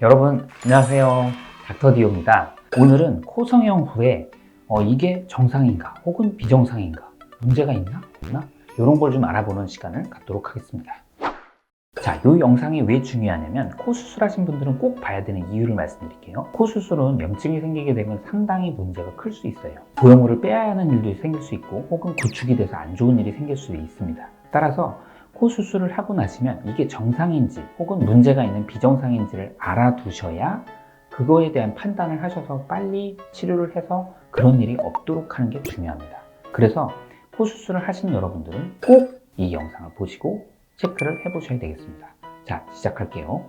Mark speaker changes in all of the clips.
Speaker 1: 여러분 안녕하세요, 닥터디오입니다. 오늘은 코 성형 후에 이게 정상인가 혹은 비정상인가, 문제가 있나 없나, 이런 걸 좀 알아보는 시간을 갖도록 하겠습니다. 자, 이 영상이 왜 중요하냐면 코 수술하신 분들은 꼭 봐야 되는 이유를 말씀드릴게요. 코 수술은 염증이 생기게 되면 상당히 문제가 클 수 있어요. 보형물을 빼야 하는 일도 생길 수 있고 혹은 구축이 돼서 안 좋은 일이 생길 수도 있습니다. 따라서 코 수술을 하고 나시면 이게 정상인지 혹은 문제가 있는 비정상인지를 알아두셔야 그거에 대한 판단을 하셔서 빨리 치료를 해서 그런 일이 없도록 하는 게 중요합니다. 그래서 코 수술을 하신 여러분들은 꼭 이 영상을 보시고 체크를 해보셔야 되겠습니다. 자, 시작할게요.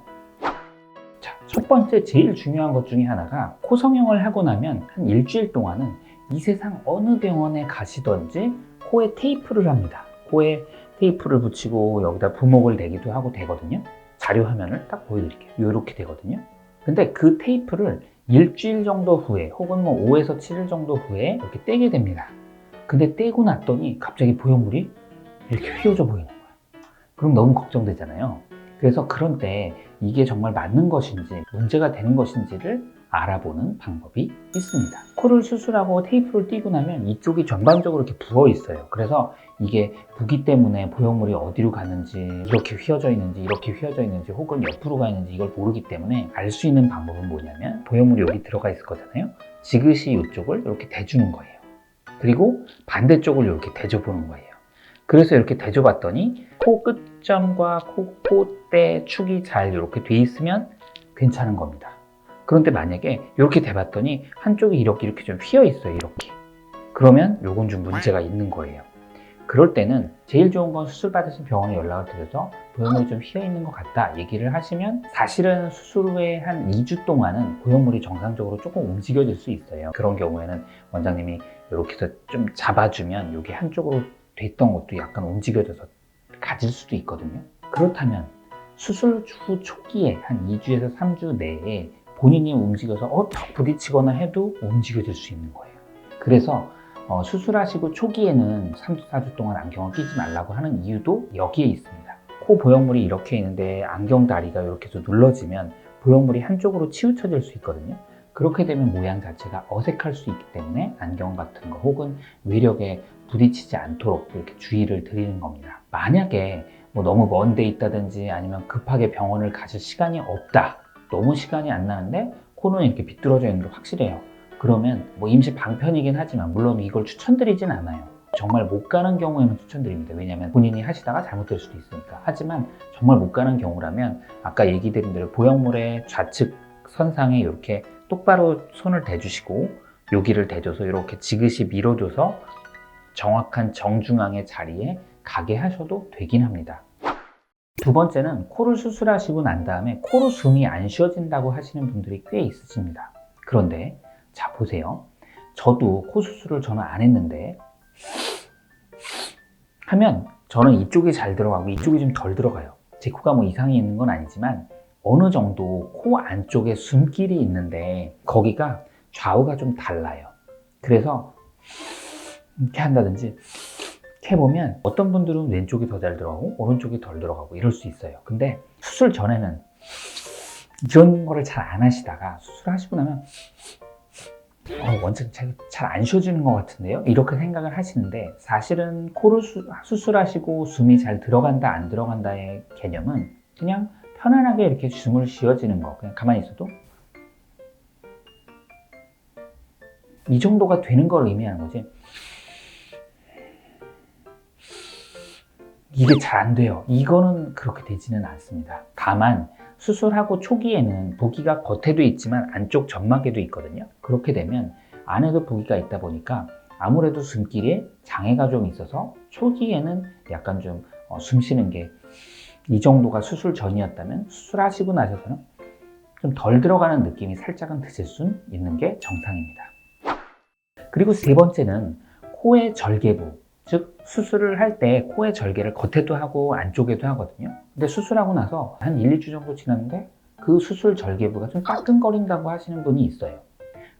Speaker 1: 자, 첫 번째 제일 중요한 것 중에 하나가 코 성형을 하고 나면 한 일주일 동안은 이 세상 어느 병원에 가시던지 코에 테이프를 합니다. 코에 테이프를 붙이고 여기다 부목을 내기도 하고 되거든요. 자료 화면을 딱 보여드릴게요. 이렇게 되거든요. 근데 그 테이프를 일주일 정도 후에 혹은 5에서 7일 정도 후에 이렇게 떼게 됩니다. 근데 떼고 났더니 갑자기 보형물이 이렇게 휘어져 보이는 거예요. 그럼 너무 걱정되잖아요. 그래서 그런 때 이게 정말 맞는 것인지 문제가 되는 것인지를 알아보는 방법이 있습니다. 코를 수술하고 테이프를 띄고 나면 이쪽이 전반적으로 이렇게 부어 있어요. 그래서 이게 부기 때문에 보형물이 어디로 가는지, 이렇게 휘어져 있는지 이렇게 휘어져 있는지 혹은 옆으로 가 있는지 이걸 모르기 때문에 알 수 있는 방법은 뭐냐면, 보형물이 여기 들어가 있을 거잖아요. 지그시 이쪽을 이렇게 대주는 거예요. 그리고 반대쪽을 이렇게 대줘보는 거예요. 그래서 이렇게 대줘봤더니 코 끝점과 콧대 축이 잘 이렇게 돼 있으면 괜찮은 겁니다. 그런데 만약에 이렇게 대봤더니 한쪽이 이렇게 좀 휘어 있어요. 이렇게. 그러면 요건 좀 문제가 있는 거예요. 그럴 때는 제일 좋은 건 수술 받으신 병원에 연락을 드려서 보형물이 좀 휘어 있는 것 같다 얘기를 하시면, 사실은 수술 후에 한 2주 동안은 보형물이 정상적으로 조금 움직여질 수 있어요. 그런 경우에는 원장님이 이렇게 해서 좀 잡아주면 여기 한쪽으로 됐던 것도 약간 움직여져서 가질 수도 있거든요. 그렇다면 수술 후 초기에 한 2주에서 3주 내에 본인이 움직여서 턱 부딪히거나 해도 움직여질 수 있는 거예요. 그래서 수술하시고 초기에는 3주, 4주 동안 안경을 끼지 말라고 하는 이유도 여기에 있습니다. 코 보형물이 이렇게 있는데 안경 다리가 이렇게 해서 눌러지면 보형물이 한쪽으로 치우쳐질 수 있거든요. 그렇게 되면 모양 자체가 어색할 수 있기 때문에 안경 같은 거 혹은 외력에 부딪히지 않도록 이렇게 주의를 드리는 겁니다. 만약에 너무 먼 데 있다든지 아니면 급하게 병원을 가실 시간이 없다, 너무 시간이 안 나는데 코는 이렇게 비뚤어져 있는 게 확실해요. 그러면 임시 방편이긴 하지만 물론 이걸 추천드리진 않아요. 정말 못 가는 경우에는 추천드립니다. 왜냐하면 본인이 하시다가 잘못될 수도 있으니까. 하지만 정말 못 가는 경우라면 아까 얘기 드린 대로 보형물의 좌측 선상에 이렇게 똑바로 손을 대주시고 여기를 대줘서 이렇게 지그시 밀어줘서 정확한 정중앙의 자리에 가게 하셔도 되긴 합니다. 두 번째는 코를 수술하시고 난 다음에 코로 숨이 안 쉬어진다고 하시는 분들이 꽤 있으십니다. 그런데 자, 보세요. 저도 코 수술을 저는 안 했는데 하면 저는 이쪽이 잘 들어가고 이쪽이 좀 덜 들어가요. 제 코가 이상이 있는 건 아니지만 어느 정도 코 안쪽에 숨길이 있는데 거기가 좌우가 좀 달라요. 그래서 이렇게 한다든지 이렇게 해보면 어떤 분들은 왼쪽이 더 잘 들어가고 오른쪽이 덜 들어가고 이럴 수 있어요. 근데 수술 전에는 이런 거를 잘 안 하시다가 수술하시고 나면 원체 잘 안 쉬어지는 것 같은데요? 이렇게 생각을 하시는데, 사실은 코를 수술하시고 숨이 잘 들어간다 안 들어간다의 개념은 그냥 편안하게 이렇게 숨을 쉬어지는 거, 그냥 가만히 있어도 이 정도가 되는 걸 의미하는 거지, 이게 잘 안 돼요, 이거는 그렇게 되지는 않습니다. 다만 수술하고 초기에는 부기가 겉에도 있지만 안쪽 점막에도 있거든요. 그렇게 되면 안에도 부기가 있다 보니까 아무래도 숨길에 장애가 좀 있어서 초기에는 약간 좀 숨 쉬는 게 이 정도가 수술 전이었다면 수술하시고 나셔서는 좀 덜 들어가는 느낌이 살짝은 드실 수 있는 게 정상입니다. 그리고 세 번째는 코의 절개부, 즉 수술을 할 때 코의 절개를 겉에도 하고 안쪽에도 하거든요. 근데 수술하고 나서 한 1, 2주 정도 지났는데 그 수술 절개부가 좀 따끔거린다고 하시는 분이 있어요.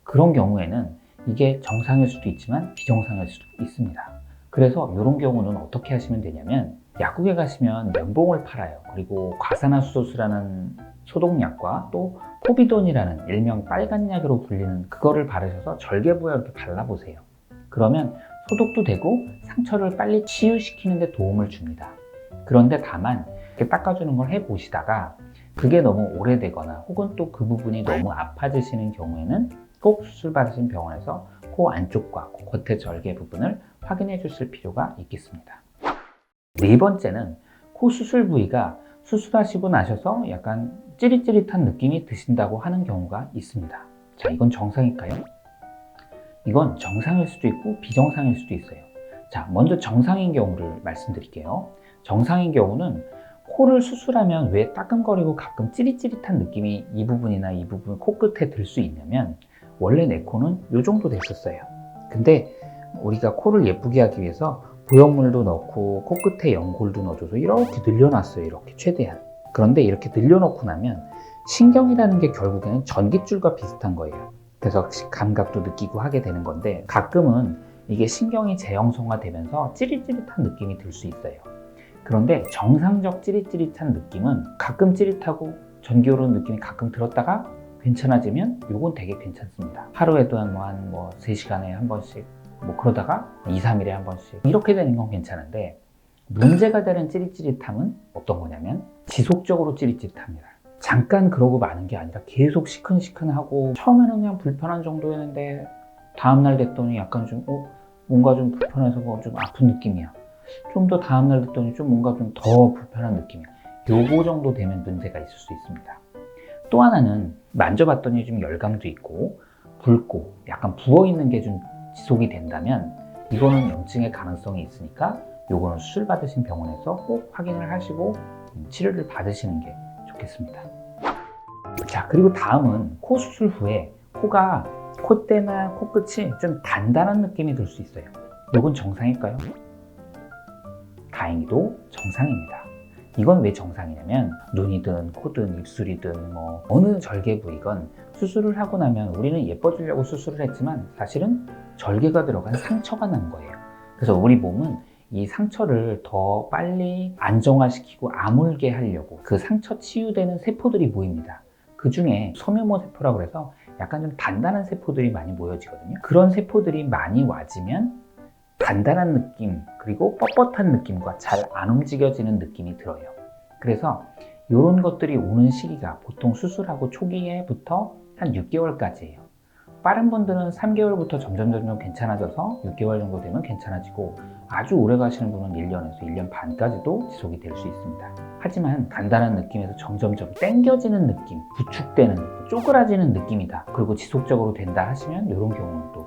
Speaker 1: 그런 경우에는 이게 정상일 수도 있지만 비정상일 수도 있습니다. 그래서 이런 경우는 어떻게 하시면 되냐면, 약국에 가시면 면봉을 팔아요. 그리고 과산화수소수라는 소독약과 또 포비돈이라는 일명 빨간 약으로 불리는 그거를 바르셔서 절개부에 이렇게 발라보세요. 그러면 소독도 되고 상처를 빨리 치유시키는 데 도움을 줍니다. 그런데 다만 이렇게 닦아주는 걸 해보시다가 그게 너무 오래되거나 혹은 또 그 부분이 너무 아파지시는 경우에는 꼭 수술 받으신 병원에서 코 안쪽과 코 겉의 절개 부분을 확인해 주실 필요가 있겠습니다. 네 번째는 코 수술 부위가 수술하시고 나셔서 약간 찌릿찌릿한 느낌이 드신다고 하는 경우가 있습니다. 자, 이건 정상일까요? 이건 정상일 수도 있고 비정상일 수도 있어요. 자, 먼저 정상인 경우를 말씀드릴게요. 정상인 경우는 코를 수술하면 왜 따끔거리고 가끔 찌릿찌릿한 느낌이 이 부분이나 이 부분 코끝에 들 수 있냐면 원래 내 코는 이 정도 됐었어요. 근데 우리가 코를 예쁘게 하기 위해서 보형물도 넣고 코끝에 연골도 넣어줘서 이렇게 늘려놨어요. 이렇게 최대한. 그런데 이렇게 늘려놓고 나면 신경이라는 게 결국에는 전깃줄과 비슷한 거예요. 그래서 감각도 느끼고 하게 되는 건데 가끔은 이게 신경이 재형성화되면서 찌릿찌릿한 느낌이 들 수 있어요. 그런데 정상적 찌릿찌릿한 느낌은 가끔 찌릿하고 전기 오르는 느낌이 가끔 들었다가 괜찮아지면 이건 되게 괜찮습니다. 하루에도 한 3시간에 한 번씩 그러다가 2, 3일에 한 번씩 이렇게 되는 건 괜찮은데 문제가 되는 찌릿찌릿함은 어떤 거냐면 지속적으로 찌릿찌릿합니다. 잠깐 그러고 마는 게 아니라 계속 시큰시큰하고 처음에는 그냥 불편한 정도였는데 다음날 됐더니 약간 좀 뭔가 좀 불편해서 좀 아픈 느낌이야. 좀 더 다음날 됐더니 좀 뭔가 좀 더 불편한 느낌이야. 요거 정도 되면 문제가 있을 수 있습니다. 또 하나는 만져봤더니 좀 열감도 있고 붉고 약간 부어있는 게 좀 지속이 된다면 이거는 염증의 가능성이 있으니까 요거는 수술 받으신 병원에서 꼭 확인을 하시고 치료를 받으시는 게 좋겠습니다. 자, 그리고 다음은 코 수술 후에 코가 콧대나 코끝이 좀 단단한 느낌이 들 수 있어요. 이건 정상일까요? 다행히도 정상입니다. 이건 왜 정상이냐면 눈이든 코든 입술이든 어느 절개 부위건 수술을 하고 나면 우리는 예뻐지려고 수술을 했지만 사실은 절개가 들어간 상처가 난 거예요. 그래서 우리 몸은 이 상처를 더 빨리 안정화시키고 아물게 하려고 그 상처 치유되는 세포들이 모입니다. 그 중에 섬유모 세포라고 해서 약간 좀 단단한 세포들이 많이 모여지거든요. 그런 세포들이 많이 와지면 단단한 느낌 그리고 뻣뻣한 느낌과 잘 안 움직여지는 느낌이 들어요. 그래서 이런 것들이 오는 시기가 보통 수술하고 초기에부터 한 6개월까지예요. 빠른 분들은 3개월부터 점점 괜찮아져서 6개월 정도 되면 괜찮아지고 아주 오래 가시는 분은 1년에서 1년 반까지도 지속이 될 수 있습니다. 하지만 단단한 느낌에서 점점점 당겨지는 느낌, 부축되는, 쪼그라지는 느낌이다. 그리고 지속적으로 된다 하시면 이런 경우는 또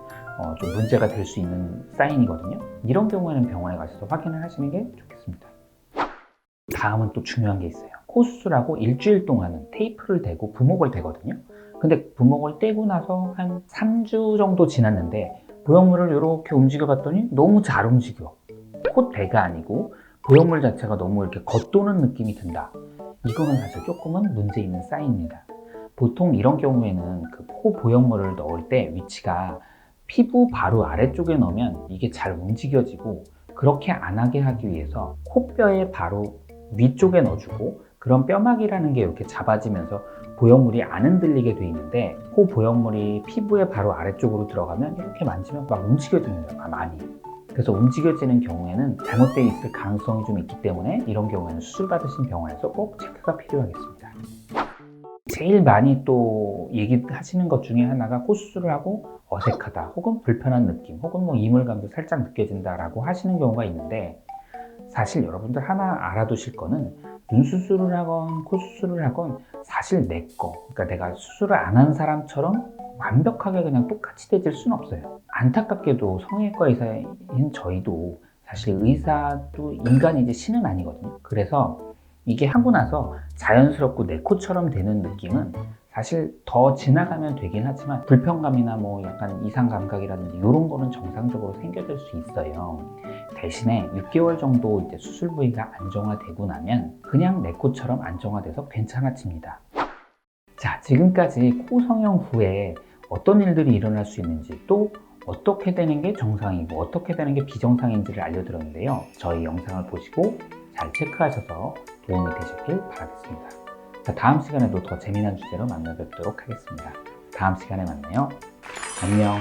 Speaker 1: 좀 문제가 될 수 있는 사인이거든요. 이런 경우에는 병원에 가셔서 확인을 하시는 게 좋겠습니다. 다음은 또 중요한 게 있어요. 코 수술하고 일주일 동안은 테이프를 대고 부목을 대거든요. 근데 부목을 떼고 나서 한 3주 정도 지났는데 보형물을 이렇게 움직여 봤더니 너무 잘 움직여. 콧대가 아니고 보형물 자체가 너무 이렇게 겉도는 느낌이 든다. 이거는 사실 조금은 문제 있는 사인입니다. 보통 이런 경우에는 그 코 보형물을 넣을 때 위치가 피부 바로 아래쪽에 넣으면 이게 잘 움직여지고 그렇게 안 하게 하기 위해서 코뼈의 바로 위쪽에 넣어주고 그런 뼈막이라는 게 이렇게 잡아지면서 보형물이 안 흔들리게 돼 있는데 코 보형물이 피부의 바로 아래쪽으로 들어가면 이렇게 만지면 막 움직여집니다. 많이. 그래서 움직여지는 경우에는 잘못되어 있을 가능성이 좀 있기 때문에 이런 경우에는 수술 받으신 병원에서 꼭 체크가 필요하겠습니다. 제일 많이 또 얘기하시는 것 중에 하나가 코 수술을 하고 어색하다 혹은 불편한 느낌 혹은 이물감도 살짝 느껴진다라고 하시는 경우가 있는데 사실 여러분들 하나 알아두실 거는 눈 수술을 하건 코 수술을 하건 사실 그러니까 내가 수술을 안 한 사람처럼 완벽하게 그냥 똑같이 되질 수는 없어요. 안타깝게도 성형외과 의사인 저희도 사실 의사도 인간이지 신은 아니거든요. 그래서 이게 하고 나서 자연스럽고 내 코처럼 되는 느낌은 사실 더 지나가면 되긴 하지만 불편감이나 약간 이상 감각이라든지 이런 거는 정상적으로 생겨질 수 있어요. 대신에 6개월 정도 이제 수술 부위가 안정화되고 나면 그냥 내 코처럼 안정화돼서 괜찮아집니다. 자, 지금까지 코 성형 후에 어떤 일들이 일어날 수 있는지 또 어떻게 되는 게 정상이고 어떻게 되는 게 비정상인지를 알려드렸는데요. 저희 영상을 보시고 잘 체크하셔서 도움이 되셨길 바라겠습니다. 자, 다음 시간에도 더 재미난 주제로 만나 뵙도록 하겠습니다. 다음 시간에 만나요. 안녕.